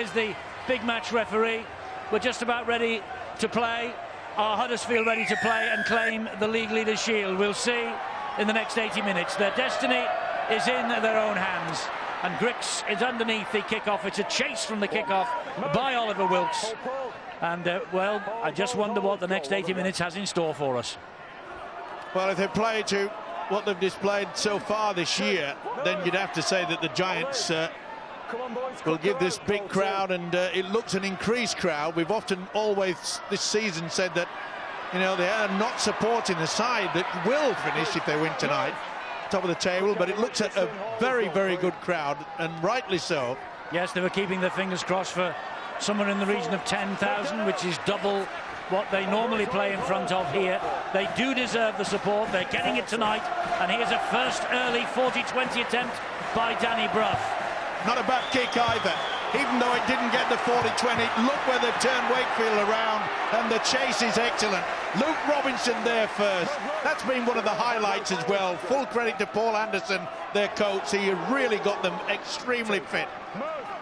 Here's the big match referee. We're just about ready to play. Are Huddersfield ready to play and claim the League Leaders' Shield? We'll see in the next 80 minutes. Their destiny is in their own hands. And Griggs is underneath the kickoff. It's a chase from the kickoff by Oliver Wilkes. And, well, I just wonder what the next 80 minutes has in store for us. Well, if they play to what they've displayed so far this year, then you'd have to say that the Giants will give this big crowd, and it looks an increased crowd. We've often always this season said that, you know, they are not supporting the side that will finish if they win tonight, top of the table, but it looks at a very, very good crowd, and rightly so. Yes, they were keeping their fingers crossed for somewhere in the region of 10,000, which is double what they normally play in front of here. They do deserve the support. They're getting it tonight, and here's a first early 40-20 attempt by Danny Brough. Not a bad kick either, even though it didn't get the 40-20. Look where they've turned Wakefield around, and the chase is excellent. Luke Robinson there first. That's been one of the highlights as well. Full credit to Paul Anderson, their coach. He really got them extremely fit.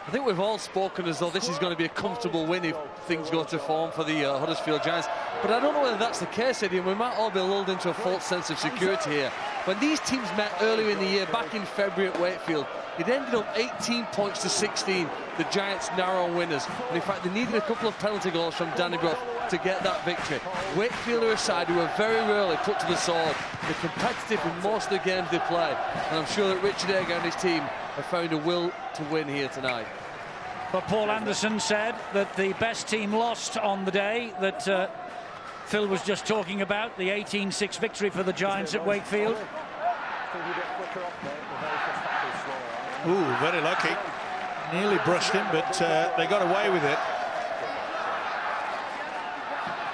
I think we've all spoken as though this is going to be a comfortable win if things go to form for the Huddersfield Giants. But I don't know whether that's the case, Eddie, and we might all be lulled into a false sense of security here. When these teams met earlier in the year, back in February at Wakefield, it ended up 18 points to 16, the Giants' narrow winners. And in fact, they needed a couple of penalty goals from Danny Brough to get that victory. Wakefield are a side who are very rarely put to the sword. They're competitive in most of the games they play. And I'm sure that Richard Ager and his team have found a will to win here tonight. But Paul Anderson said that the best team lost on the day that Phil was just talking about, the 18-6 victory for the Giants at Wakefield. Ooh, very lucky. Nearly brushed him, but they got away with it.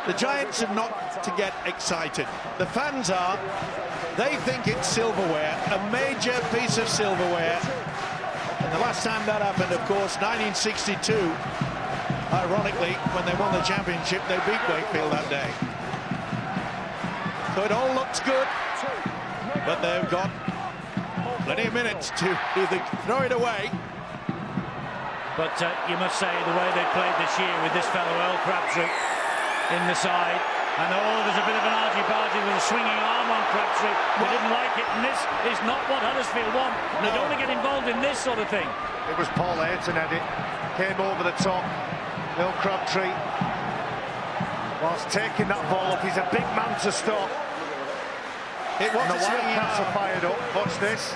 The Giants are not to get excited. The fans are. They think it's silverware, a major piece of silverware. And the last time that happened, of course, 1962. Ironically, when they won the championship, they beat Wakefield that day. So it all looks good, but they've got plenty of minutes to either throw it away. But you must say, the way they played this year with this fellow Earl Crabtree in the side, and there's a bit of an argy-bargy with a swinging arm on Crabtree. We didn't like it, and this is not what Huddersfield want. They don't want to get involved in this sort of thing. It was Paul Ayton, Eddie, came over the top. Earl Crabtree, whilst taking that ball up, he's a big man to stop. It was and the Wildcats are fired up. Watch this.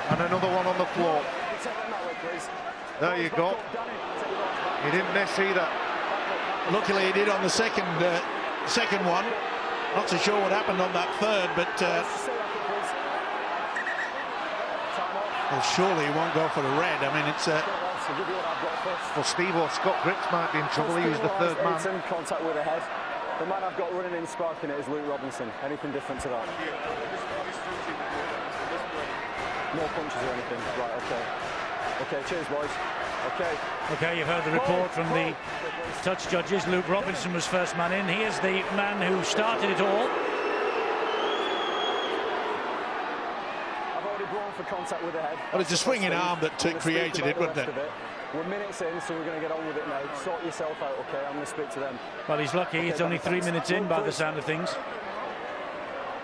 And another one on the floor. There you go. He didn't miss either. Luckily he did on the second one. Not so sure what happened on that third, but well, surely he won't go for a red. I mean, it's well, Steve or Scott Griggs might be in trouble. He was the third man. Contact with the head. The man I've got running in sparking it is Luke Robinson. Anything different to that? No punches or anything. Right, okay. Okay, cheers, boys. Okay. Okay, you've heard the report from the touch judges. Luke Robinson was first man in. He is the man who started it all. I've already blown for contact with the head. Well, it's a swinging arm that created it, wasn't it? We're minutes in, so we're going to get on with it now. Sort yourself out, okay? I'm going to speak to them. Well, he's lucky. Okay, it's only 3 minutes in by the sound of things.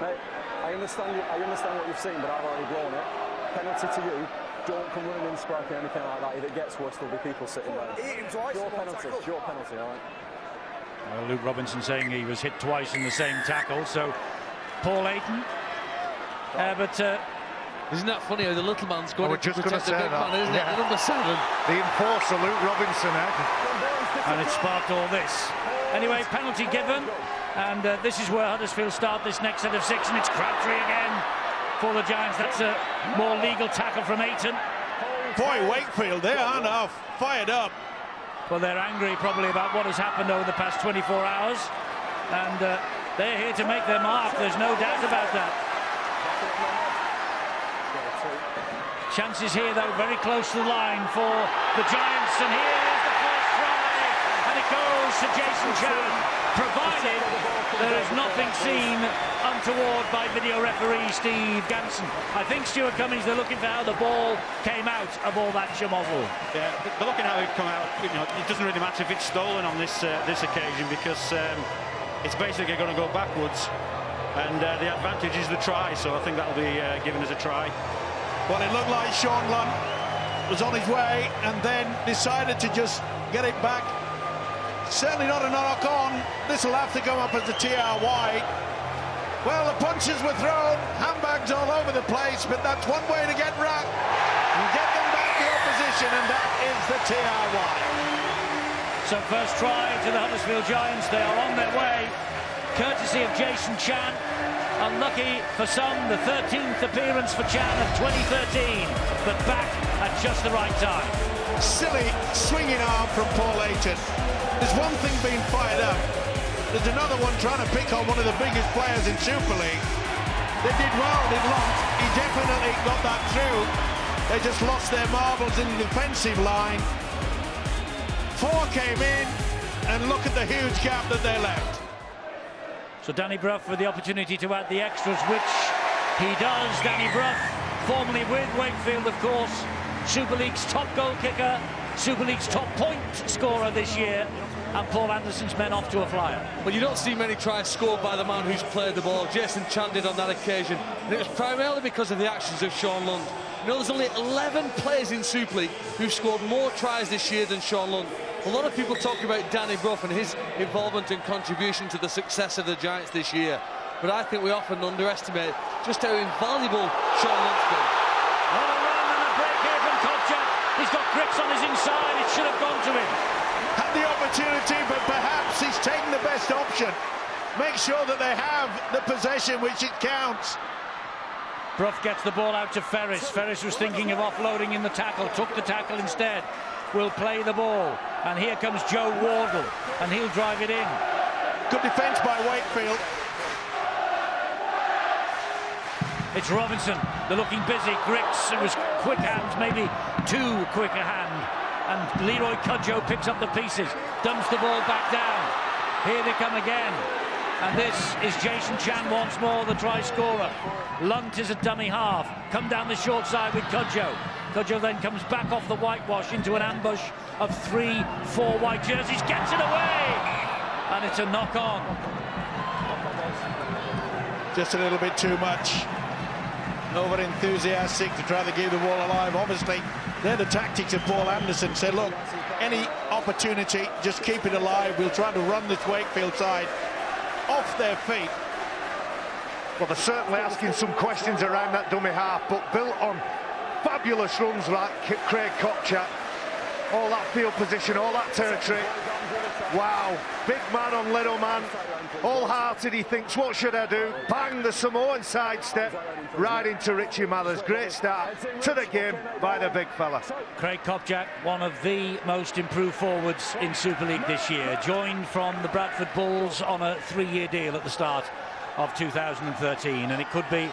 Mate, I understand what you've seen, but I've already blown it. Penalty to you. Don't come running in sparking or anything like that. If it gets worse, there'll be people sitting down. Your penalty, all right? Well, Luke Robinson saying he was hit twice in the same tackle, so Paul Ayton. Isn't that funny how the little man's going to protect the big man, isn't it? The number 7. The enforcer, Luke Robinson, And it sparked all this. Anyway, penalty given, and this is where Huddersfield start this next set of 6, and it's Crabtree again for the Giants. That's a more legal tackle from Ayton. Boy, Wakefield, they are now fired up. Well, they're angry probably about what has happened over the past 24 hours, and they're here to make their mark. There's no doubt about that. Chances here, though, very close to the line for the Giants, and here's the first try, and it goes to Jason Chan, provided there is nothing seen untoward by video referee Steve Ganson. I think Stuart Cummings, they're looking for how the ball came out of all that shamozzle. Yeah, they're looking how it come out. You know, it doesn't really matter if it's stolen on this occasion, because it's basically going to go backwards, and the advantage is the try. So I think that'll be given as a try. Well, it looked like Sean Lunt was on his way and then decided to just get it back. Certainly not a knock-on. This will have to go up as a TRY. Well, the punches were thrown, handbags all over the place, but that's one way to get round and get them back the opposition, and that is the TRY. So first try to the Huddersfield Giants. They are on their way, courtesy of Jason Chan. Unlucky for some, the 13th appearance for Chan of 2013, but back at just the right time. Silly swinging arm from Paul Ayton. There's one thing being fired up. There's another one trying to pick on one of the biggest players in Super League. They did well, did Lunt. He definitely got that through. They just lost their marbles in the defensive line. 4 came in, and look at the huge gap that they left. So Danny Brough with the opportunity to add the extras, which he does. Danny Brough, formerly with Wakefield, of course, Super League's top goal kicker, Super League's top point scorer this year, and Paul Anderson's men off to a flyer. Well, you don't see many tries scored by the man who's played the ball. Jason Chan did on that occasion, and it was primarily because of the actions of Sean Lunt. You know, there's only 11 players in Super League who've scored more tries this year than Sean Lunt. A lot of people talk about Danny Brough and his involvement and contribution to the success of the Giants this year, but I think we often underestimate just how invaluable Sean Lunt's been. On a run and a break here from Kopchak. He's got Grix on his inside. It should have gone to him. Had the opportunity, but perhaps he's taken the best option. Make sure that they have the possession, which it counts. Brough gets the ball out to Ferris. Ferris was thinking of offloading in the tackle, took the tackle instead. Will play the ball, and here comes Joe Wardle, and he'll drive it in. Good defence by Wakefield. It's Robinson, they're looking busy. Grix, it was quick hands, maybe too quick a hand, and Leroy Cudjoe picks up the pieces, dumps the ball back down. Here they come again, and this is Jason Chan once more, the try scorer. Lunt is a dummy half, come down the short side with Cudjoe. Cudjoe then comes back off the whitewash into an ambush of 3-4 white jerseys, gets it away, and it's a knock-on. Just a little bit too much. Over enthusiastic to try to keep the ball alive. Obviously, they're the tactics of Paul Anderson. Say, look, any opportunity, just keep it alive. We'll try to run this Wakefield side off their feet. Well, they're certainly asking some questions around that dummy half, but built on fabulous runs like Craig Kopchak. All that field position, all that territory. Wow, big man on little man. All-hearted, he thinks, what should I do? Bang, the Samoan sidestep right into Richie Mathers. Great start to the game by the big fella. Craig Kopchak, one of the most improved forwards in Super League this year, joined from the Bradford Bulls on a 3-year deal at the start of 2013, and it could be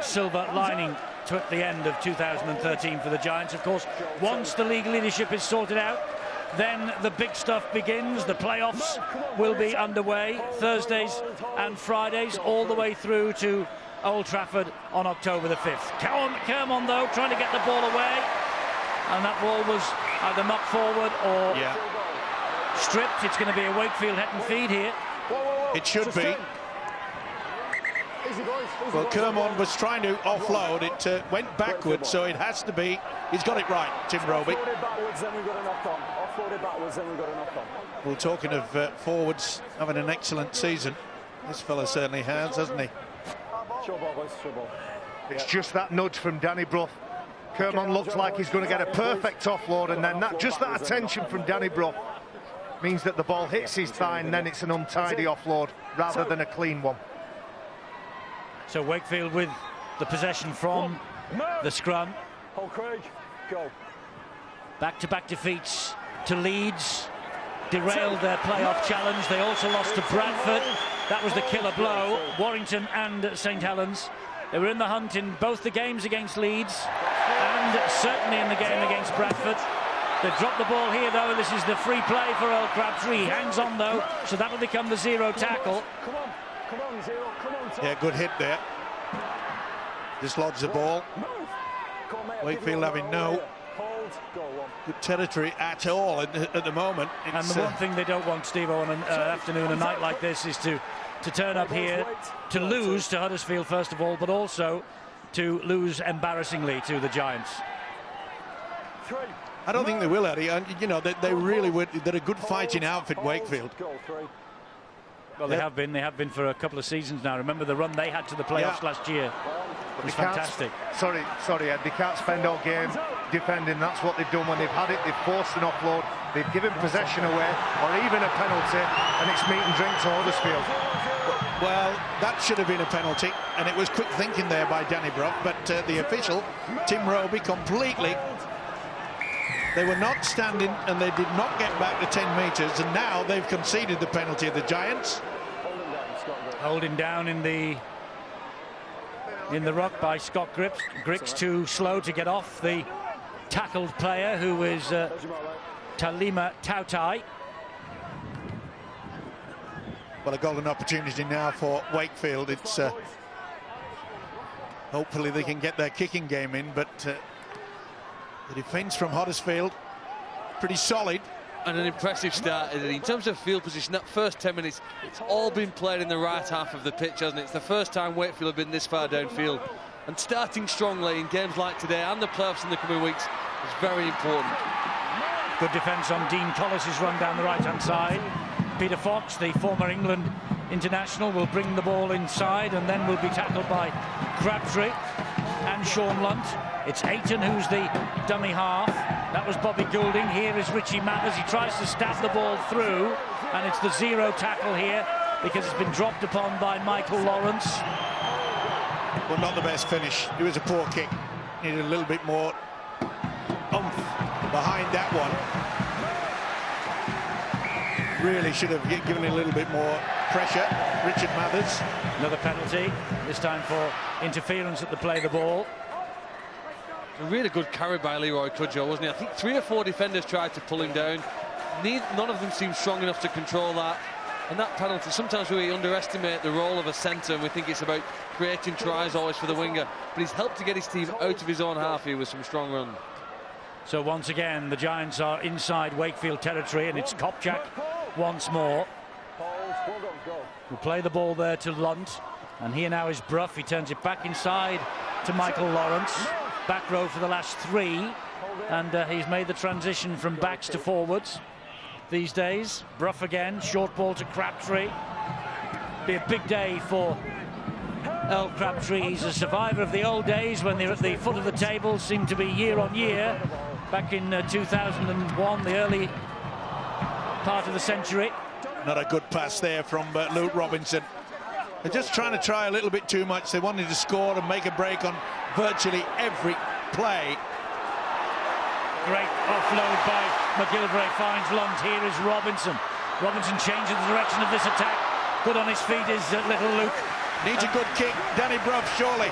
silver lining to at the end of 2013 for the Giants. Of course, once the league leadership is sorted out, then the big stuff begins. The playoffs will be underway Thursdays and Fridays all the way through to Old Trafford on October the 5th. Kermon, though, trying to get the ball away, and that ball was either knocked forward or stripped. It's going to be a Wakefield head and feed here. It should be. Well, Kermon was trying to offload. It went backwards, so it has to be. He's got it right, Tim Roby. Offloaded backwards, then we got a knock-on. Offloaded backwards, then we got a knock-on. Well, talking of forwards having an excellent season, this fella certainly has, hasn't he? Sure ball, boys, sure ball. It's just that nudge from Danny Brough. Kermon looks like he's going to get a perfect offload, and then just that attention from Danny Brough means that the ball hits his thigh, and then it's an untidy offload rather than a clean one. So Wakefield with the possession from the scrum. Hold Craig, go. Back-to-back defeats to Leeds, derailed their playoff challenge. They also lost to Bradford. That was the killer blow. Warrington and St Helens. They were in the hunt in both the games against Leeds and certainly in the game against Bradford. They've dropped the ball here, though. This is the free play for Earl Crabtree. He hangs on, though, so that'll become the zero tackle. Come on, Zero, come on. Yeah, good hit there. Dislodge the ball. Wakefield having no good territory at all at the moment. And the one thing they don't want, Steve, on an afternoon, a night like this, is to turn up here to lose to Huddersfield, first of all, but also to lose embarrassingly to the Giants. I don't think they will, Eddie. And, you know, they really would. They're a good fighting outfit, Wakefield. Well, they have been. They have been for a couple of seasons now. Remember the run they had to the playoffs last year. It was fantastic. Sorry, Ed. They can't spend all game defending. That's what they've done when they've had it. They've forced an offload. They've given possession away, or even a penalty, and it's meat and drink to Huddersfield. Well, that should have been a penalty, and it was quick thinking there by Danny Brough. But the official, Tim Roby, completely. They were not standing, and they did not get back to 10 metres, and now they've conceded the penalty of the Giants. Holding down in the ruck by Scott Griggs, too slow to get off the tackled player, who is Talima Tautai. Well, a golden opportunity now for Wakefield. It's hopefully they can get their kicking game in, but the defence from Huddersfield pretty solid. And an impressive start. In terms of field position, that first 10 minutes, it's all been played in the right half of the pitch, hasn't it? It's the first time Wakefield have been this far downfield. And starting strongly in games like today and the playoffs in the coming weeks is very important. Good defence on Dean Collis's run down the right-hand side. Peter Fox, the former England international, will bring the ball inside and then will be tackled by Crabtree and Sean Lunt. It's Ayton who's the dummy half. That was Bobby Goulding. Here is Richie Mathers. He tries to stab the ball through, and it's the zero tackle here because it's been dropped upon by Michael Lawrence. Well, not the best finish. It was a poor kick. Needed a little bit more oomph behind that one. Really should have given it a little bit more pressure. Richard Mathers. Another penalty, this time for interference at the play of the ball. A really good carry by Leroy Cudjoe, wasn't he? I think 3 or 4 defenders tried to pull him down. None of them seemed strong enough to control that. And that penalty, sometimes we underestimate the role of a centre, and we think it's about creating tries always for the winger. But he's helped to get his team out of his own half here with some strong runs. So once again, the Giants are inside Wakefield territory, and it's Kopchak once more. We'll play the ball there to Lunt, and here now is Brough. He turns it back inside to Michael Lawrence. Back row for the last 3, and he's made the transition from backs to forwards these days. Brough again, short ball to Crabtree. Be a big day for Earl Crabtree. He's a survivor of the old days when they're at the foot of the table, seemed to be year on year. Back in 2001, the early part of the century. Not a good pass there from Luke Robinson. They're just trying to try a little bit too much. They wanted to score and make a break on virtually every play. Great offload by McGillivray, finds Lunt. Here is Robinson. Robinson changes the direction of this attack. Good on his feet is little Luke. Needs a good kick. Danny Brough, surely.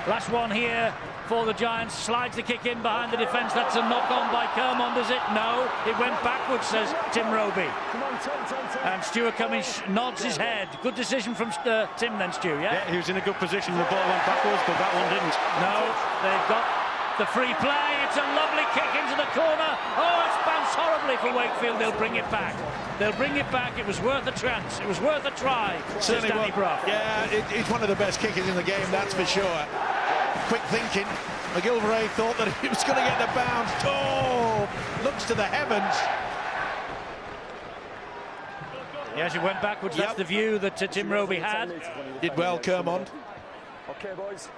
Last one here for the Giants. Slides the kick in behind the defence. That's a knock-on by Kermond, is it? No, it went backwards, says Tim Roby. And Stuart Cummings nods his head. Good decision from Tim then, Stu, yeah? Yeah, he was in a good position. The ball went backwards, but that one didn't. No, they've got the free play. It's a lovely kick into the corner. Oh, it's bounced horribly for Wakefield. They'll bring it back. They'll bring it back. It was worth a chance. It was worth a try. Certainly, Danny Brough. Yeah, he's one of the best kickers in the game, that's for sure. Quick thinking. McGillivray thought that he was going to get the bounce. Oh, looks to the heavens. Yes, it went backwards. That's the view that Tim Roby had. Did well, Kermond. Okay, boys.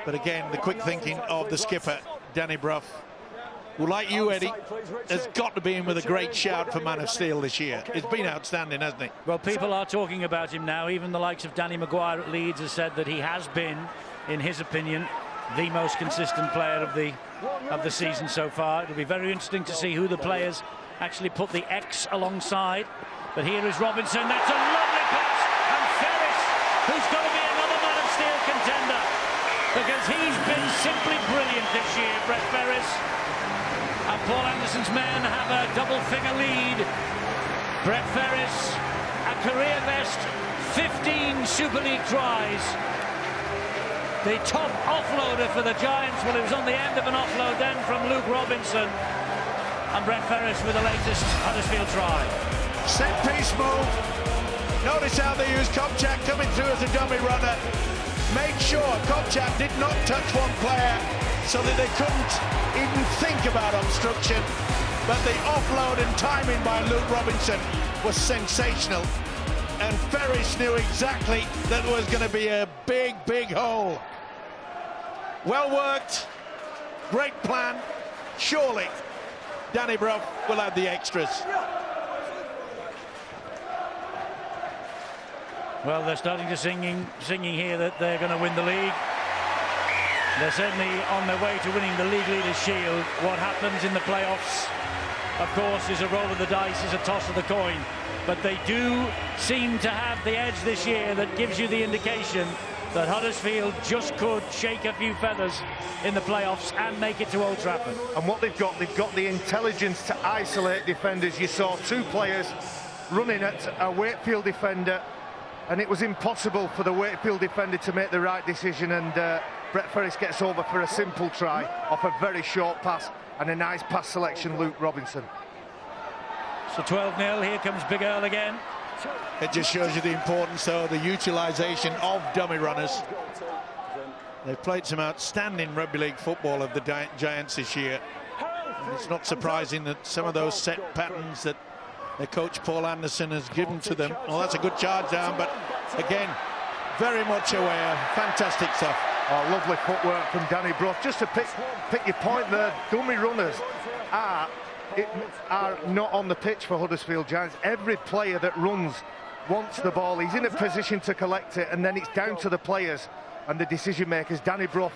But again, the quick thinking of the skipper, Danny Brough, who, like you, Eddie, has got to be in with a great shout for Man of Steel this year. He's been outstanding, hasn't he? Well, people are talking about him now. Even the likes of Danny Maguire at Leeds has said that he has been, in his opinion, the most consistent player of the season so far. It'll be very interesting to see who the players actually put the X alongside. But here is Robinson. That's a lovely pass. And Ferris, who's going to be another Man of Steel contender, because he's been simply brilliant this year, Brett Ferris. And Paul Anderson's men have a double-figure lead. Brett Ferris, a career best 15 Super League tries. The top offloader for the Giants. Well, it was on the end of an offload then from Luke Robinson. And Brett Ferris with the latest Huddersfield try. Set piece move. Notice how they used Kopchak coming through as a dummy runner. Made sure Kopchak did not touch one player so that they couldn't even think about obstruction. But the offload and timing by Luke Robinson was sensational. And Ferris knew exactly that there was going to be a big, big hole. Well worked. Great plan. Surely Danny Brough will have the extras. Well, they're starting to singing here that they're going to win the league. They're certainly on their way to winning the League Leaders' Shield. What happens in the playoffs, of course, is a roll of the dice, is a toss of the coin. But they do seem to have the edge this year that gives you the indication that Huddersfield just could shake a few feathers in the playoffs and make it to Old Trafford. And what they've got the intelligence to isolate defenders. You saw two players running at a Wakefield defender, and it was impossible for the Wakefield defender to make the right decision, and Brett Ferris gets over for a simple try off a very short pass and a nice pass selection, Luke Robinson. So 12-0, here comes Big Earl again. It just shows you the importance, though, the utilisation of dummy runners. They've played some outstanding rugby league football of the Giants this year. And it's not surprising that some of those set patterns that their coach Paul Anderson has given to them. Well, that's a good charge down, but again, very much aware. Fantastic stuff. Oh, lovely footwork from Danny Brough. Just to pick your point there, dummy runners are not on the pitch for Huddersfield Giants. Every player that runs wants the ball. He's in a position to collect it, and then it's down to the players and the decision makers. Danny Brough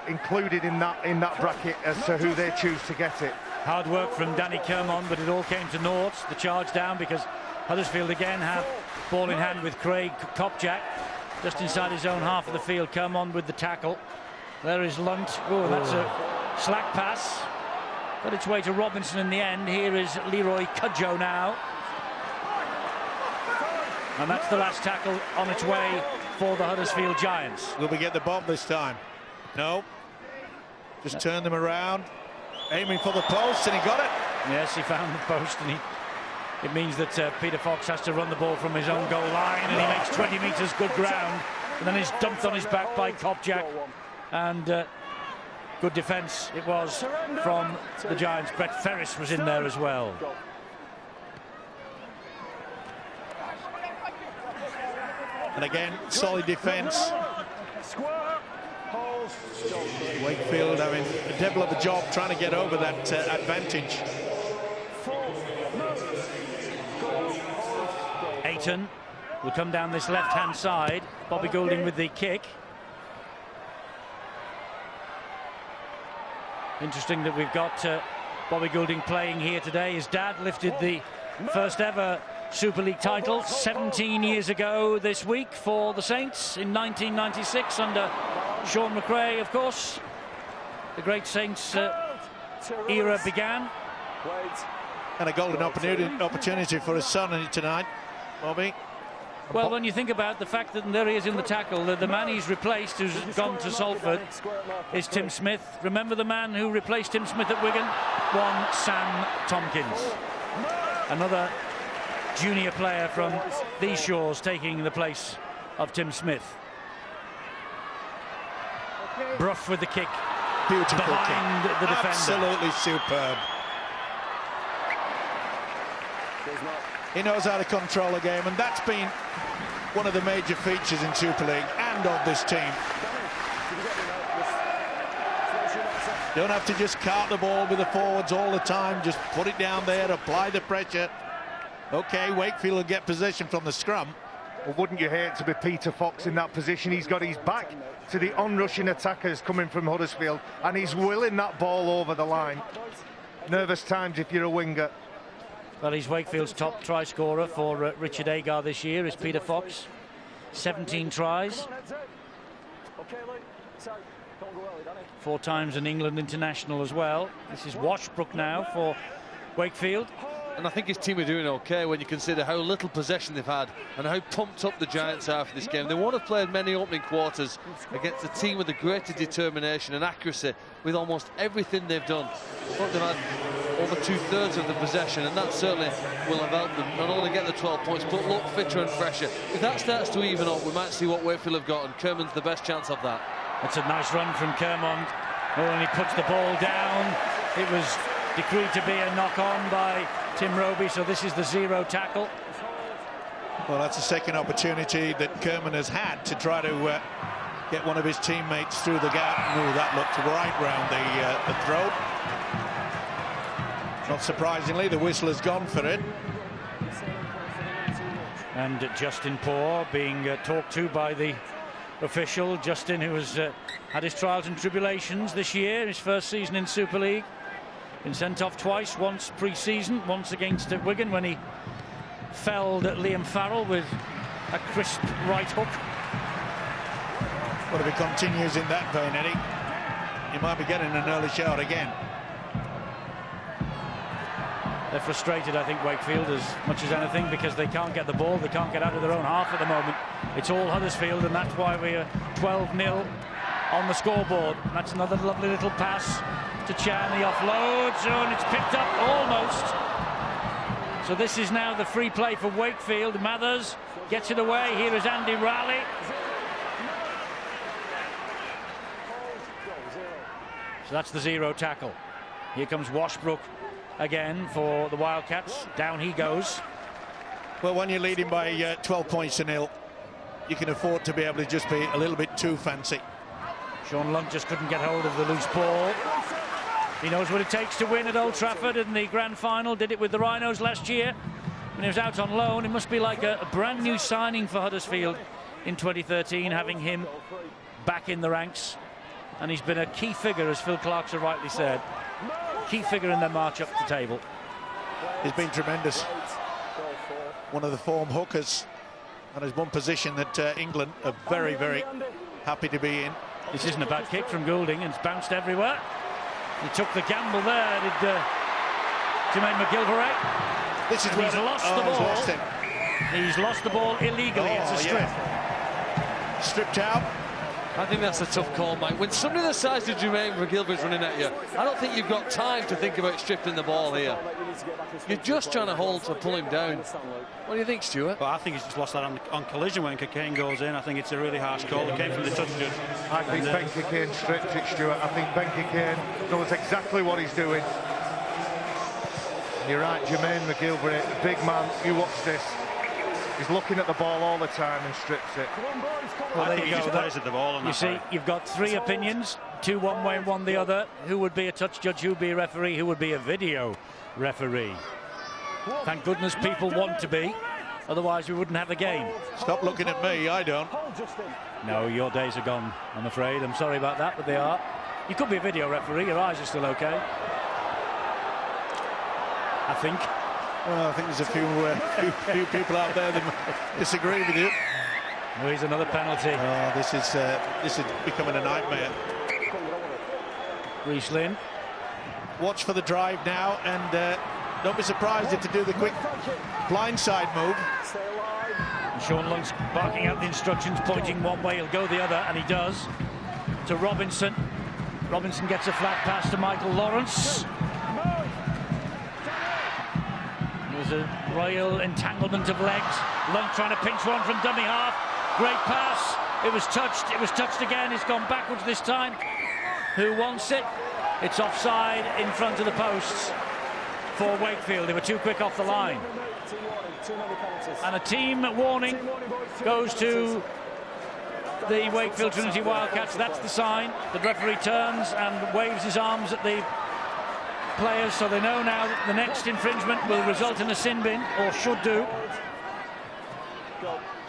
included in that bracket as to who they choose to get it. Hard work from Danny Kermond, but it all came to naught. The charge down because Huddersfield again have ball in hand with Craig Kopchak just inside his own half of the field. Kermond with the tackle. There is Lunt. Oh, that's a slack pass. Got its way to Robinson in the end. Here is Leroy Cudjoe now. And that's the last tackle on its way for the Huddersfield Giants. Will we get the bomb this time? No. Just turn them around. Aiming for the post, and he got it. Yes, he found the post, and it means that Peter Fox has to run the ball from his own goal line, and he makes 20 metres good ground. And then he's dumped on his back by Kopchak. And good defence it was from the Giants. Brett Ferris was in there as well. And again, solid defence. Wakefield having a devil of a job trying to get over that advantage. Ayton will come down this left-hand side. Bobby Goulding with the kick. Interesting that we've got Bobby Goulding playing here today. His dad lifted the first ever Super League title 17 years ago this week for the Saints in 1996 under Sean McRae, of course. The great Saints era began. And a golden opportunity for his son tonight, Bobby. Well, when you think about the fact that there he is in the tackle, the man he's replaced, who's gone to Salford, is Tim Smith. Remember the man who replaced Tim Smith at Wigan? One Sam Tompkins. Another junior player from these shores taking the place of Tim Smith. Brough with the kick. Beautiful behind kick. The defender. Absolutely superb. He knows how to control a game, and that's been one of the major features in Super League and of this team. Don't have to just cart the ball with the forwards all the time. Just put it down there, apply the pressure. Okay, Wakefield will get possession from the scrum. Well, wouldn't you hate to be Peter Fox in that position? He's got his back to the on-rushing attackers coming from Huddersfield, and he's willing that ball over the line. Nervous times if you're a winger. Well, he's Wakefield's top try scorer for Richard Agar this year, is Peter Fox. 17 tries. 4 times an England international as well. This is Washbrook now for Wakefield. And I think his team are doing okay when you consider how little possession they've had and how pumped up the Giants are for this game. They won't have played many opening quarters against a team with a greater determination and accuracy with almost everything they've done. But they've had over 2/3 of the possession, and that certainly will have helped them not only get the 12 points but look fitter and fresher. If that starts to even up, we might see what Wakefield have got, and Kerman's the best chance of that. It's a nice run from Kermond. Oh, and he puts the ball down. It was decreed to be a knock-on by Tim Roby, so this is the 0 tackle. Well, that's the second opportunity that Kerman has had to try to get one of his teammates through the gap. Oh, that looked right round the throat. Not surprisingly, the whistle has gone for it. And Justin Poor being talked to by the official. Justin, who has had his trials and tribulations this year, his first season in Super League. Been sent off twice, once pre-season, once against Wigan when he felled Liam Farrell with a crisp right hook. Well, if he continues in that vein, Eddie, he might be getting an early shout again. They're frustrated, I think, Wakefield, as much as anything, because they can't get the ball, they can't get out of their own half at the moment. It's all Huddersfield, and that's why we are 12-0 on the scoreboard. That's another lovely little pass to Chan. The offload, and it's picked up almost. So this is now the free play for Wakefield. Mathers gets it away. Here is Andy Raleigh. So that's the 0 tackle. Here comes Washbrook again for the Wildcats. Down he goes. Well, when you're leading by 12 points to 0, you can afford to be able to just be a little bit too fancy. Sean Lunt just couldn't get hold of the loose ball. He knows what it takes to win at Old Trafford in the grand final. Did it with the Rhinos last year when he was out on loan. It must be like a brand new signing for Huddersfield in 2013, having him back in the ranks. And he's been a key figure, as Phil Clark so rightly said. Key figure in their march up the table. He's been tremendous. One of the form hookers, and is one position that England are very, very happy to be in. This isn't a bad kick from Goulding, and it's bounced everywhere. He took the gamble there, did Jermaine McGilvray. This is where he's lost the ball. He's lost it. He's lost the ball illegally. It's a strip. Yeah. Stripped out. I think that's a tough call, Mike. When somebody the size of Jermaine McGilvery's running at you, I don't think you've got time to think about stripping the ball here. You're just trying to hold to pull him down. What do you think, Stuart? Well, I think he's just lost that on collision when Cockayne goes in. I think it's a really harsh call. It came from the touch judge. I think Ben Cockayne stripped it, Stuart. I think Ben Cockayne knows exactly what he's doing. You're right, Jermaine McGilvery, big man. You watch this. He's looking at the ball all the time and strips it. Well, there I think you he go. just plays at the ball. You see, you've got 3 opinions, 2 one way and 1 the other. Who would be a touch judge, who would be a referee, who would be a video referee? Thank goodness people want to be, otherwise we wouldn't have the game. Stop looking at me, I don't. No, your days are gone, I'm afraid. I'm sorry about that, but they are. You could be a video referee, your eyes are still okay. I think. Well, I think there's a few people out there that disagree with you. Oh, here's another penalty. Oh, this is becoming a nightmare. Reece Lynn. Watch for the drive now, and don't be surprised if to do the quick blindside move. And Sean Lunt's barking out the instructions, pointing one way, he'll go the other, and he does. To Robinson. Robinson gets a flat pass to Michael Lawrence. There's a royal entanglement of legs. Lunt trying to pinch one from dummy half. Great pass. It was touched. It was touched again. It's gone backwards this time. Who wants it? It's offside in front of the posts for Wakefield. They were too quick off the line. And a team warning goes to the Wakefield Trinity Wildcats. That's the sign. The referee turns and waves his arms at the players, so they know now that the next infringement will result in a sin bin, or should do.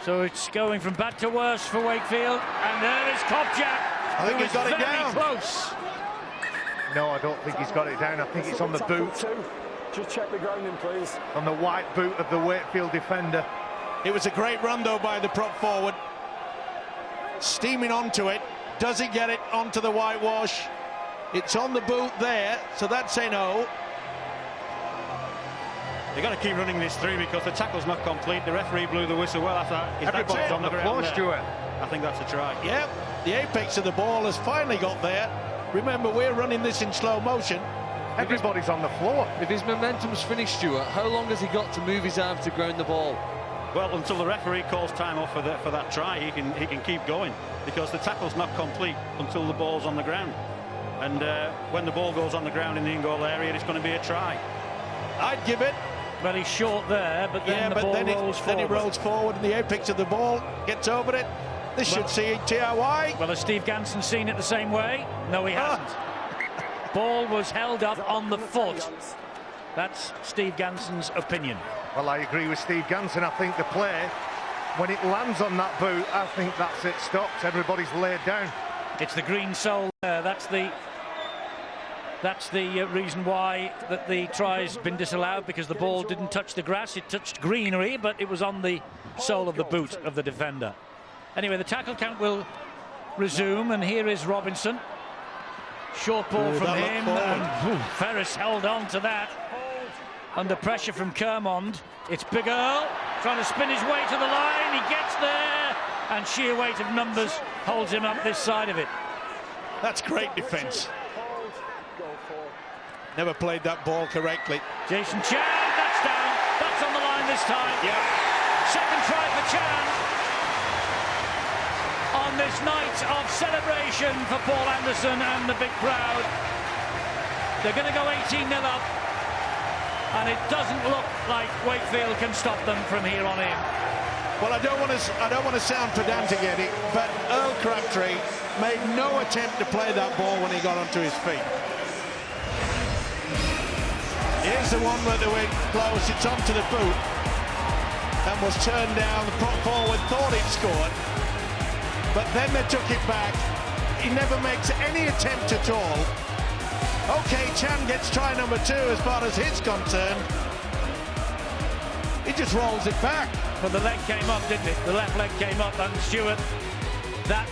So it's going from bad to worse for Wakefield, and there is Kopczak. I think he's got it down. Close. No, I don't think he's got it down. I think it's on the boot. Just check the grounding, please. On the white boot of the Wakefield defender. It was a great run, though, by the prop forward. Steaming onto it. Does he get it onto the whitewash? It's on the boot there, so that's a no. They've got to keep running this through because the tackle's not complete. The referee blew the whistle well after that. Everybody's on the floor, Stuart. I think that's a try. Yep, the apex of the ball has finally got there. Remember, we're running this in slow motion. Everybody's on the floor. If his momentum's finished, Stuart, how long has he got to move his arm to ground the ball? Well, until the referee calls time off for that try, he can keep going because the tackle's not complete until the ball's on the ground. And when the ball goes on the ground in the in-goal area, it's going to be a try. I'd give it. Well, he's short there, but then the ball rolls forward. Then he rolls forward and the apex of the ball gets over it. This should see TRY. Well, has Steve Ganson seen it the same way? No, he hasn't. Ball was held up on the foot. That's Steve Ganson's opinion. Well, I agree with Steve Ganson. I think the play, when it lands on that boot, I think that's it, stops. Everybody's laid down. It's the green sole there. That's the reason why that the try's been disallowed, because the ball didn't touch the grass. It touched greenery, but it was on the sole of the boot of the defender. Anyway, the tackle count will resume, and here is Robinson. Short ball from him, and Ferris held on to that under pressure from Kermond. It's Big Earl trying to spin his way to the line. He gets there, and sheer weight of numbers holds him up this side of it. That's great defence. Never played that ball correctly. Jason Chan, that's down. That's on the line this time. Yeah. Second try for Chan on this night of celebration for Paul Anderson and the big crowd. They're going to go 18-0 up, and it doesn't look like Wakefield can stop them from here on in. Well, I don't want to sound pedantic, Eddie, but Earl Crabtree made no attempt to play that ball when he got onto his feet. Here's the one where they went close. It's onto the boot and was turned down. The prop forward thought it scored, but then they took it back. He never makes any attempt at all. Okay, Chan gets try number 2 as far as he's concerned. He just rolls it back. But the leg came up, didn't it? The left leg came up, and Stuart, that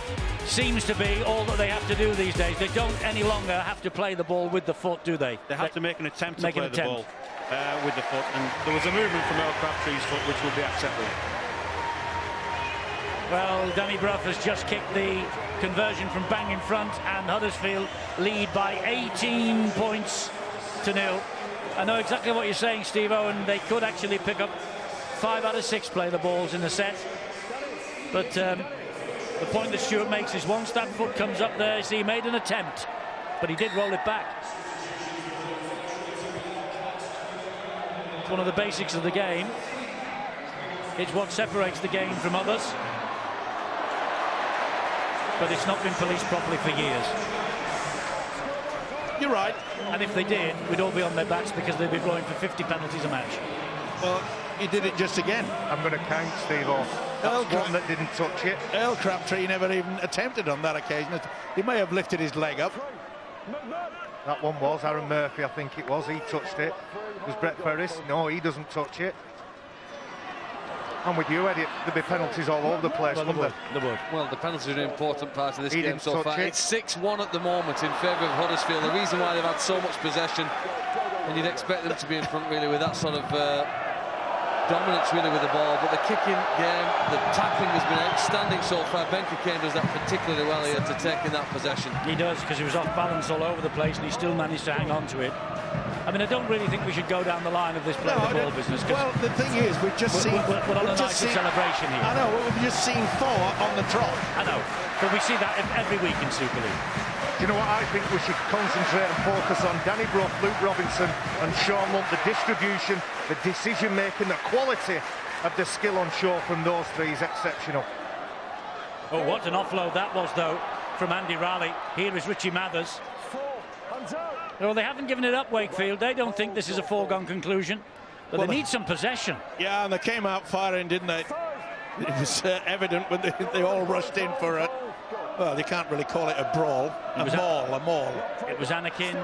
seems to be all that they have to do these days. They don't any longer have to play the ball with the foot, do they? They have to make an attempt to play the ball with the foot, and there was a movement from Earl Crabtree's foot which will be acceptable. Well, Danny Brough has just kicked the conversion from bang in front, and Huddersfield lead by 18 points to 0. I know exactly what you're saying, Steve Owen. They could actually pick up 5 out of 6 play the balls in the set, but the point that Stuart makes is once that foot comes up there, see, he made an attempt, but he did roll it back. It's one of the basics of the game. It's what separates the game from others, but it's not been policed properly for years. You're right. And if they did, we'd all be on their backs because they'd be blowing for 50 penalties a match. Well, he did it just again. I'm going to count, Steve-O. That's one that didn't touch it. Earl Crabtree never even attempted on that occasion. He may have lifted his leg up. That one was Aaron Murphy, I think it was. He touched it. Was Brett Ferris? No, he doesn't touch it. I'm with you, Eddie. There'll be penalties all over the place, Well, the penalties are an important part of this game so far. It. It's 6-1 at the moment in favour of Huddersfield. The reason why they've had so much possession, and you'd expect them to be in front really with that sort of dominance really with the ball, but the kicking game, the tackling has been outstanding so far. Ben Cockayne does that particularly well here to take in that possession. He does, because he was off balance all over the place and he still managed to hang on to it. I mean, I don't really think we should go down the line of this play the ball business. Well, the thing is, we've just seen... We're on a night of celebration here. I know, we've just seen 4 on the trot. I know, but we see that every week in Super League. Do you know what I think we should concentrate and focus on? Danny Brough, Luke Robinson and Sean Lunt, the distribution, the decision-making, the quality of the skill on show from those 3 is exceptional. Oh, what an offload that was, though, from Andy Raleigh. Here is Richie Mathers. Well, they haven't given it up, Wakefield. They don't think this is a foregone conclusion, but they need some possession. Yeah, and they came out firing, didn't they? It was evident when they all rushed in for it. Well, you can't really call it a brawl. A maul. It was Anakin.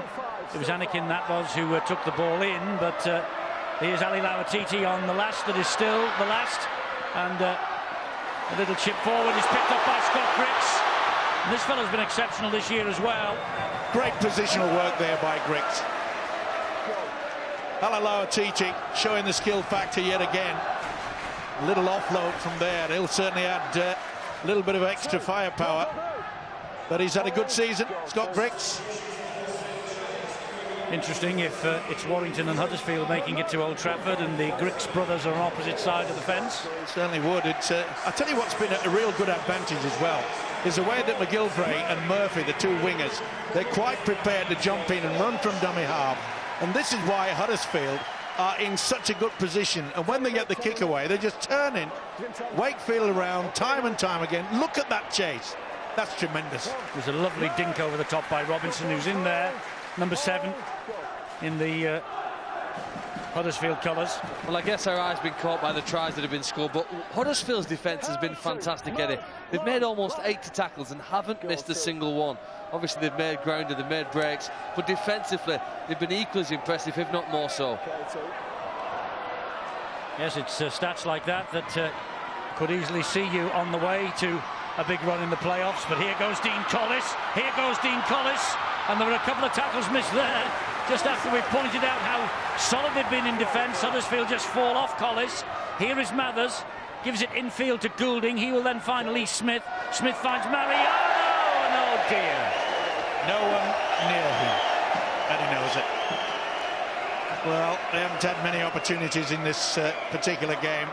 It was Anakin that was who took the ball in, but here's Ali Lawatiti on the last that is still the last, and a little chip forward is picked up by Scott Cripps. And this fellow's been exceptional this year as well. Great positional work there by Griggs. Halalawa Titi showing the skill factor yet again. A little offload from there. He'll certainly add a little bit of extra firepower. But he's had a good season, Scott Griggs. Interesting if it's Warrington and Huddersfield making it to Old Trafford and the Griggs brothers are on opposite side of the fence. It certainly would. I tell you what's been a real good advantage as well is the way that McGilvray and Murphy, the two wingers, they're quite prepared to jump in and run from dummy half. And this is why Huddersfield are in such a good position. And when they get the kick away, they're just turning Wakefield around time and time again. Look at that chase. That's tremendous. There's a lovely dink over the top by Robinson, who's in there. Number 7 in the Huddersfield colours. Well, I guess our eye's been caught by the tries that have been scored, but Huddersfield's defence has been fantastic, Eddie. They've made almost 80 tackles and haven't missed a single one. Obviously, they've made ground and they've made breaks, but defensively, they've been equally as impressive, if not more so. Yes, it's stats like that could easily see you on the way to a big run in the playoffs. But here goes Dean Collis. Here goes Dean Collis. And there were a couple of tackles missed there just after we pointed out how solid they've been in defence. Huddersfield just fall off Collis. Here is Mathers, gives it infield to Goulding. He will then find Lee Smith. Smith finds Mariano, and oh dear, no one near him, and he knows it. Well, they haven't had many opportunities in this particular game,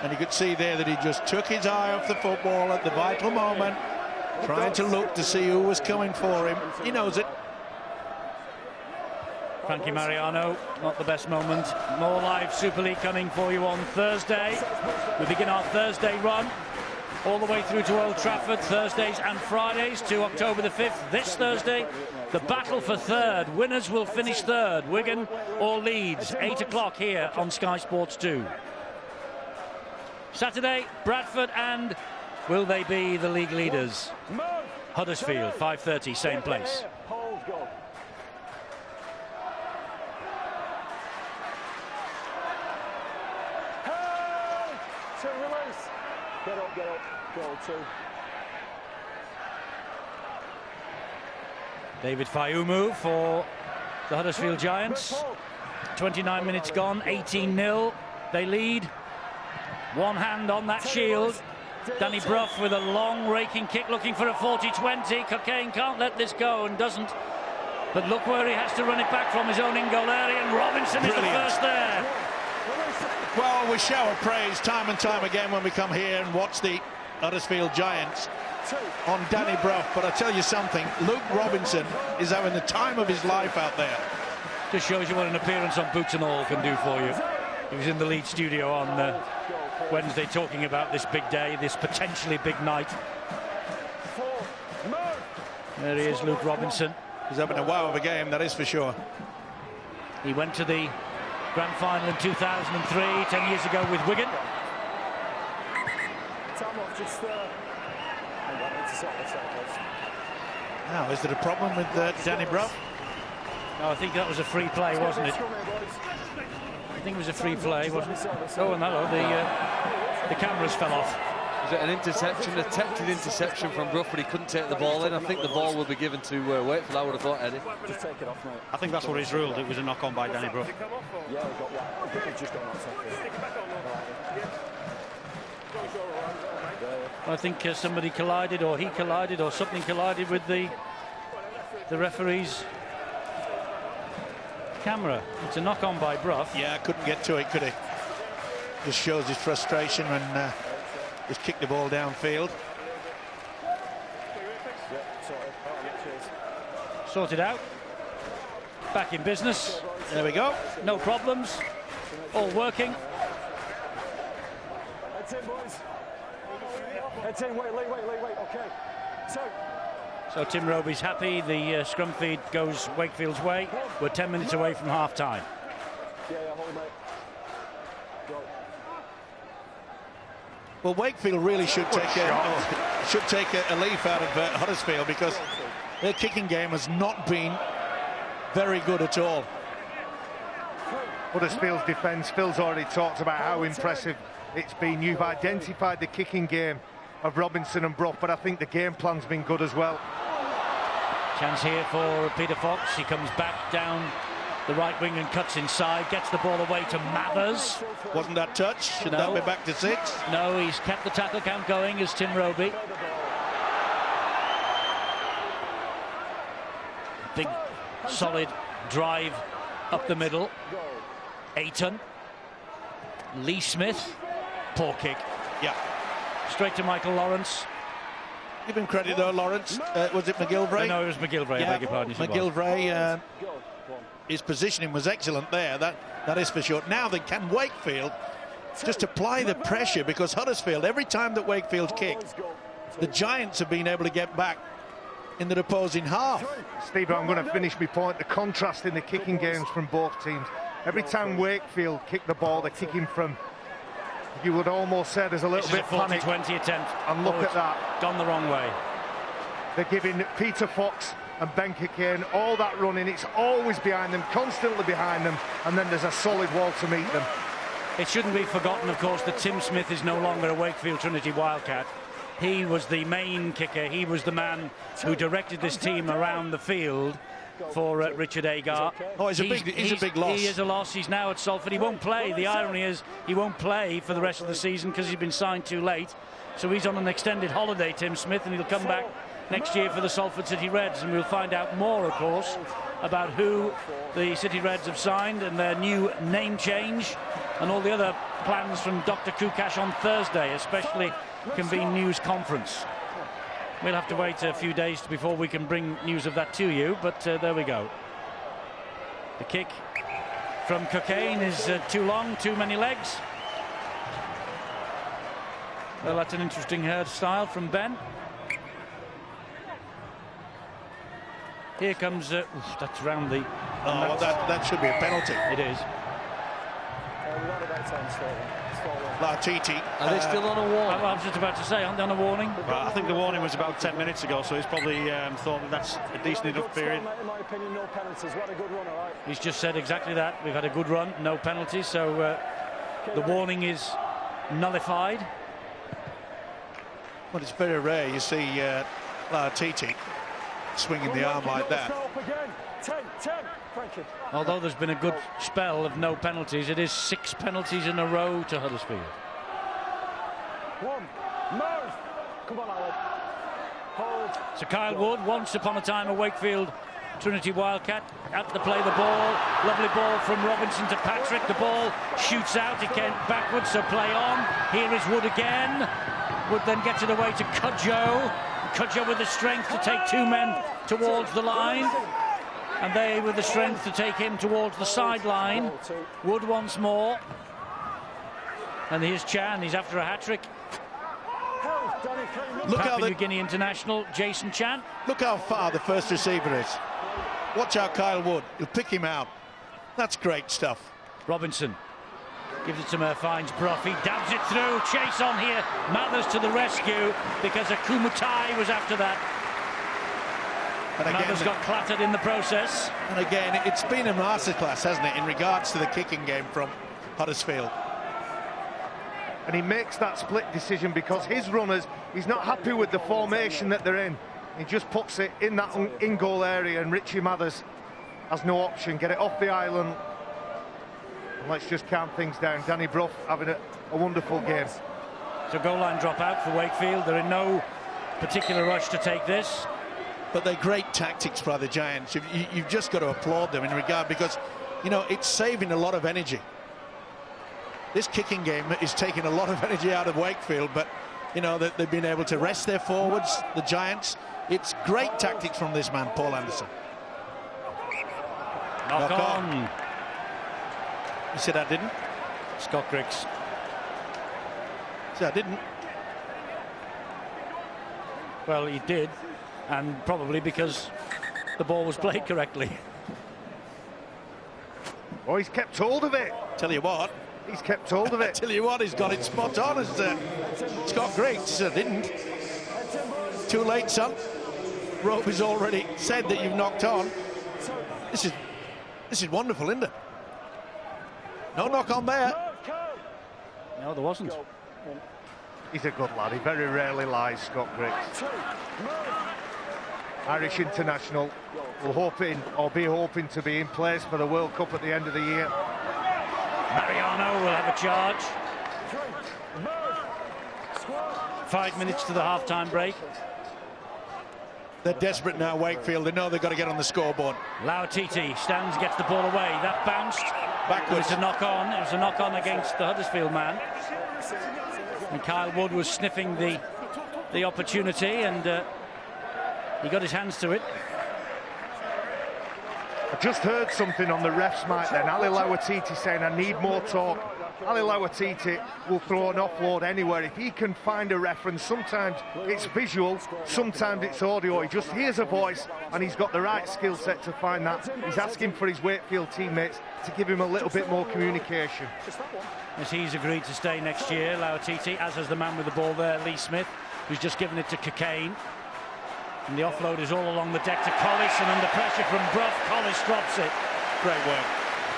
and you could see there that he just took his eye off the football at the vital moment, trying to look to see who was coming for him. He knows it. Frankie Mariano, not the best moment. More live Super League coming for you on Thursday. We begin our Thursday run all the way through to Old Trafford, Thursdays and Fridays to October the 5th. This Thursday, the battle for third. Winners will finish third, Wigan or Leeds, 8 o'clock here on Sky Sports 2. Saturday, Bradford, and will they be the league leaders? Huddersfield, 5:30, same place. Get up, goal 2. David Fayumu for the Huddersfield Giants. 29 minutes gone, 18-0. They lead. One hand on that shield. Danny Brough with a long raking kick looking for a 40-20. Cockayne can't let this go and doesn't. But look where he has to run it back from his own in-goal area, and Robinson is the first there. Well, we shower praise time and time again when we come here and watch the Huddersfield Giants on Danny Brough. But I tell you something, Luke Robinson is having the time of his life out there. Just shows you what an appearance on Boots and All can do for you. He was in the Leeds studio on Wednesday talking about this big day, this potentially big night. There he is, Luke Robinson. He's having a wow of a game, that is for sure. He went to the Grand Final in 2003, 10 years ago with Wigan. Now, is there a problem with Danny Brough? No, I think that was a free play, wasn't it? I think it was a free play, wasn't it? Oh, and hello, the cameras fell off. Was it an interception, attempted interception from Brough, but he couldn't take the ball in? I think the ball will be given to Wakefield, I would have thought, Eddie. Just take it off, mate. I think that's what he's ruled. It was a knock-on by Danny Brough. Yeah, he got one. I think he's just gone on top. I think somebody collided, or he collided, or something collided with the referee's camera. It's a knock-on by Brough. Yeah, couldn't get to it, could he? Just shows his frustration and just kicked the ball downfield. Sorted out. Back in business. There we go. No problems. All working. Heads in, boys. Heads in, wait, okay. So Tim Roby's happy. The scrum feed goes Wakefield's way. We're 10 minutes away from half-time. Yeah, hold, mate. Go. Well, Wakefield really should take a leaf out of Huddersfield, because their kicking game has not been very good at all. Huddersfield's defence, Phil's already talked about how impressive it's been. You've identified the kicking game of Robinson and Brough, but I think the game plan's been good as well. Chance here for Peter Fox. He comes back down the right wing and cuts inside, gets the ball away to Mathers. Wasn't that touch? Should that be back to 6? No, he's kept the tackle count going as Tim Roby. Big, solid drive up the middle. Ayton. Lee Smith. Poor kick. Yeah. Straight to Michael Lawrence. Give him credit though, Lawrence. Was it McGilvray? No, it was McGilvray. Yeah, I beg your pardon. McGilvray. His positioning was excellent there. That is for sure. Now they can Wakefield just apply the pressure, because Huddersfield, every time that Wakefield kicked, the Giants have been able to get back in the opposing half. Steve, I'm going to finish my point. The contrast in the kicking games from both teams. Every time Wakefield kick the ball, they're kicking from, you would almost say there's a little bit panic. 20 attempt. And look at that. Gone the wrong way. They're giving Peter Fox and Ben Kane all that running. It's always behind them, constantly behind them, and then there's a solid wall to meet them. It shouldn't be forgotten, of course, that Tim Smith is no longer a Wakefield Trinity Wildcat. He was the main kicker. He was the man who directed this team around the field for Richard Agar. Oh, he's a big loss. He is a loss. He's now at Salford. He won't play. The irony is he won't play for the rest of the season because he's been signed too late. So he's on an extended holiday, Tim Smith, and he'll come back next year for the Salford City Reds. And we'll find out more, of course, about who the City Reds have signed and their new name change and all the other plans from Dr. Kukash on Thursday, especially convene news conference. We'll have to wait a few days before we can bring news of that to you, but there we go. The kick from Cocaine is too long, too many legs. Well, that's an interesting hairstyle from Ben. Here comes, that's round the... Oh, that should be a penalty. It is. Lartiti. Are they still on a warning? I was just about to say, aren't they on a warning? Well, I think the warning was about 10 minutes ago, so he's probably thought that's a decent enough period. In my opinion, no penalties. We had a good run, all right. He's just said exactly that. We've had a good run, no penalties, so the warning is nullified. Well, it's very rare you see Lartiti swinging the arm like that. 10. Thank you. Although there's been a good spell of no penalties, it is 6 penalties in a row to Huddersfield. One. Move. Come on, Alan. Hold. So Kyle Wood, once upon a time a Wakefield Trinity Wildcat, at the play the ball. Lovely ball from Robinson to Patrick. The ball shoots out, it came backwards, so play on. Here is Wood again. Wood then gets it away to Cudjoe. Cudjoe with the strength to take 2 men towards the line. And they with the strength to take him towards the sideline. Wood once more. And here's Chan, he's after a hat-trick. Look how Papua New Guinea international, Jason Chan. Look how far the first receiver is. Watch out, Kyle Wood. He'll pick him out. That's great stuff. Robinson gives it to Murph, finds Brough, he dabs it through, chase on here. Mathers to the rescue because Akumutai was after that. And again, Mathers got clattered in the process. And again, it's been a masterclass, hasn't it, in regards to the kicking game from Huddersfield. And he makes that split decision because his runners, he's not happy with the formation that they're in. He just puts it in that in-goal area, and Richie Mathers has no option. Get it off the island. And let's just calm things down. Danny Brough having a wonderful game. So goal line drop out for Wakefield. They're in no particular rush to take this. But they're great tactics by the Giants. You've just got to applaud them in regard, because, you know, it's saving a lot of energy. This kicking game is taking a lot of energy out of Wakefield, but, you know, they've been able to rest their forwards, the Giants. It's great tactics from this man, Paul Anderson. Knock on. You said I didn't? Scott Griggs. Said I didn't. Well, he did, and probably because the ball was played correctly. Oh, he's kept hold of it. Tell you what. He's kept hold of it. Tell you what, he's got it spot on, as Scott Griggs said, didn't. Too late, son. Rope has already said that you've knocked on. This is wonderful, isn't it? No knock on there. No, there wasn't. He's a good lad. He very rarely lies, Scott Griggs. Irish international will be hoping to be in place for the World Cup at the end of the year. Mariano will have a charge. 5 minutes to the half-time break. They're desperate now, Wakefield. They know they've got to get on the scoreboard. Lauatiti stands, gets the ball away. That bounced. Backwards. It was a knock-on. It was a knock-on against the Huddersfield man. And Kyle Wood was sniffing the opportunity, and he got his hands to it. I just heard something on the ref's mic then. Ali Lauatiti saying, I need more talk. Ali Lauatiti will throw an offload anywhere. If he can find a reference, sometimes it's visual, sometimes it's audio. He just hears a voice and he's got the right skill set to find that. He's asking for his Wakefield teammates to give him a little bit more communication. As he's agreed to stay next year, Lauatiti, as has the man with the ball there, Lee Smith, who's just given it to Cockayne. And the offload is all along the deck to Collis, and under pressure from Brough, Collis drops it. Great work.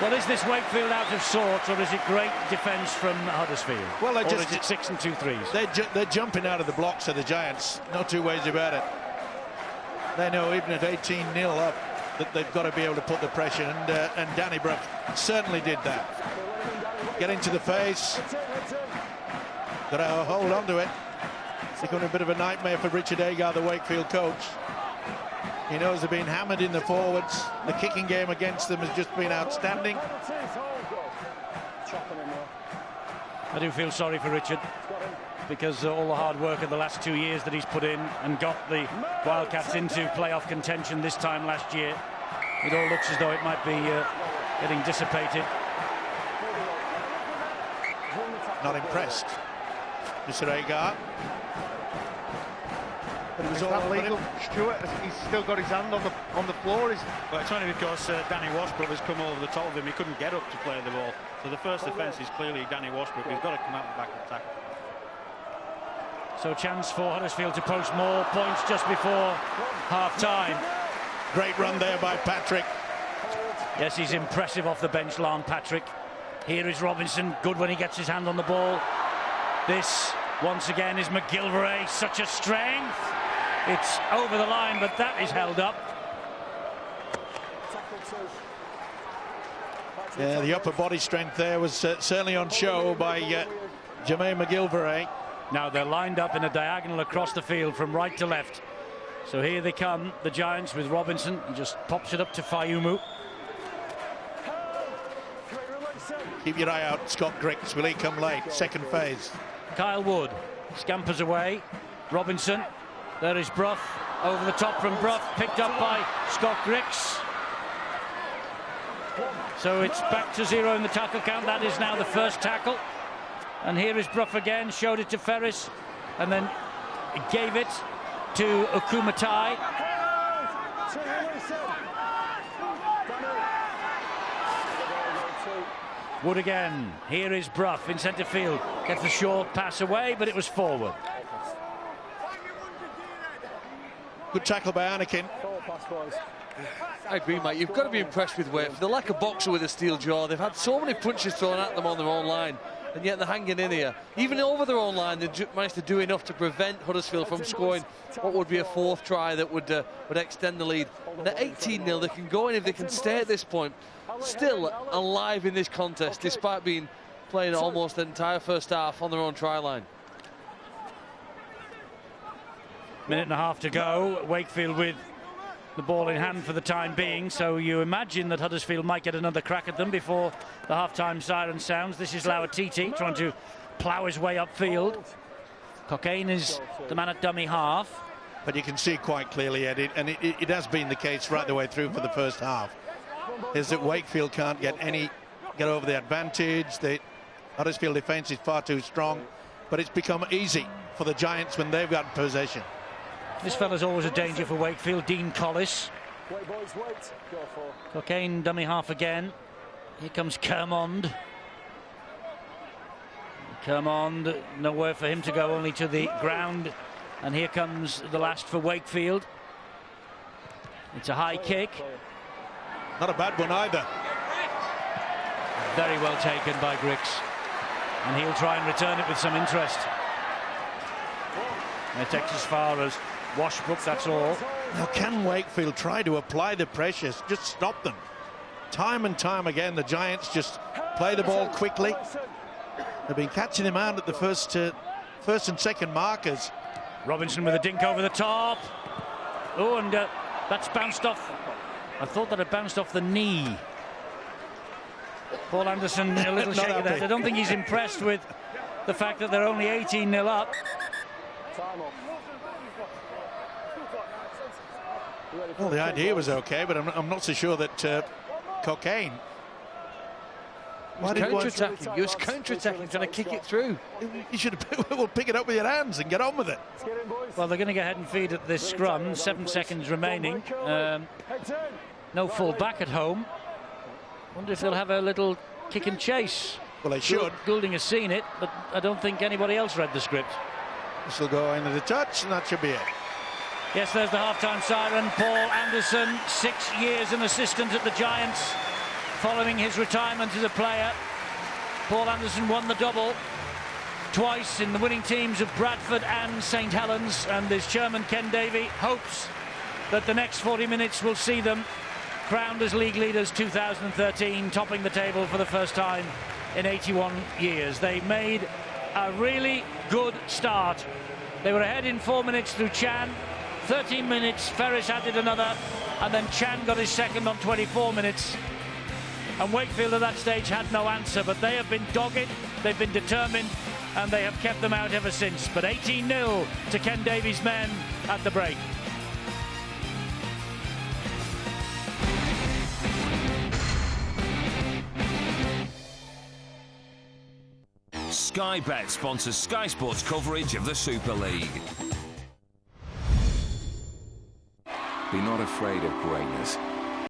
Well, is this Wakefield out of sorts, or is it great defence from Huddersfield? Well, or is it 6 and 2 threes? They're jumping out of the blocks of the Giants. No two ways about it. They know even at 18-0 up that they've got to be able to put the pressure, and Danny Brough certainly did that. Get into the face. Got to hold on to it. It's becoming a bit of a nightmare for Richard Agar, the Wakefield coach. He knows they're being hammered in the forwards. The kicking game against them has just been outstanding. I do feel sorry for Richard, because all the hard work of the last 2 years that he's put in and got the Wildcats into playoff contention this time last year, it all looks as though it might be getting dissipated. Not impressed, Mr. Agar. But it was Is all that legal, Stuart? He's still got his hand on the floor. Well, it's only because Danny Washbrook has come over the top of him. He couldn't get up to play the ball. So the first offence is clearly Danny Washbrook. He's got to come out and back and tackle. So a chance for Huddersfield to post more points just before half-time. Great run there by Patrick. Yes, he's impressive off the bench, Lon Patrick. Here is Robinson, good when he gets his hand on the ball. This, once again, is McGilvray, such a strength. It's over the line, but that is held up. Yeah, the upper body strength there was certainly on show by Jermaine McGilvray. Now they're lined up in a diagonal across the field from right to left. So here they come, the Giants, with Robinson. He just pops it up to Fayumu. Keep your eye out, Scott Griggs. Will he come late? Second phase. Kyle Wood scampers away. Robinson. There is Brough. Over the top from Brough. Picked up by Scott Griggs. So it's back to 0 in the tackle count. That is now the first tackle. And here is Brough again. Showed it to Ferris. And then gave it to Okumatai. Wood again. Here is Brough in centre field. Gets the short pass away, but it was forward. Good tackle by Anakin. I agree, mate. You've got to be impressed with Wakefield. They're like a boxer with a steel jaw. They've had so many punches thrown at them on their own line, and yet they're hanging in here. Even over their own line, they managed to do enough to prevent Huddersfield from scoring what would be a fourth try that would extend the lead. And at 18-0, they can go in if they can stay at this point. Still alive in this contest, despite being playing almost the entire first half on their own try line. Minute and a half to go. Wakefield with the ball in hand for the time being, so you imagine that Huddersfield might get another crack at them before the half-time siren sounds. This is Lauatiti trying to plough his way upfield. Cockayne is the man at dummy half. But you can see quite clearly, Eddie, and it has been the case right the way through for the first half, is that Wakefield can't get over the advantage. The Huddersfield defence is far too strong, but it's become easy for the Giants when they've got possession. This fella's always a danger for Wakefield, Dean Collis. Cockayne dummy half again. Here comes Kermond. Kermond, nowhere for him to go, only to the ground. And here comes the last for Wakefield. It's a high kick. Not a bad one either. Very well taken by Griggs. And he'll try and return it with some interest. And it takes as far as Washbrook, that's all. Now, can Wakefield try to apply the pressures, just stop them? Time and time again, the Giants just play the ball quickly. They've been catching him out at the first and second markers. Robinson with a dink over the top. Oh, and that's bounced off. I thought that had bounced off the knee. Paul Anderson a little shake of the head. I don't think he's impressed with the fact that they're only 18-0 up. Well, the idea was okay, but I'm not so sure that Cocaine. He was counter-attacking, trying to kick it through. You should have pick it up with your hands and get on with it. Well, they're going to get head and feet at this scrum. 7 seconds remaining. No full back at home. Wonder if they'll have a little kick and chase. Well, they should. Goulding has seen it, but I don't think anybody else read the script. This will go into the touch, and that should be it. Yes, there's the half-time siren. Paul Anderson, 6 years an assistant at the Giants, following his retirement as a player. Paul Anderson won the double twice in the winning teams of Bradford and St Helens, and his chairman Ken Davey hopes that the next 40 minutes will see them crowned as league leaders 2013, topping the table for the first time in 81 years. They made a really good start. They were ahead in 4 minutes through Chan. 13 minutes, Ferris added another, and then Chan got his second on 24 minutes. And Wakefield at that stage had no answer, but they have been dogged, they've been determined, and they have kept them out ever since. But 18-0 to Ken Davies' men at the break. Sky Bet sponsors Sky Sports coverage of the Super League. Be not afraid of greatness.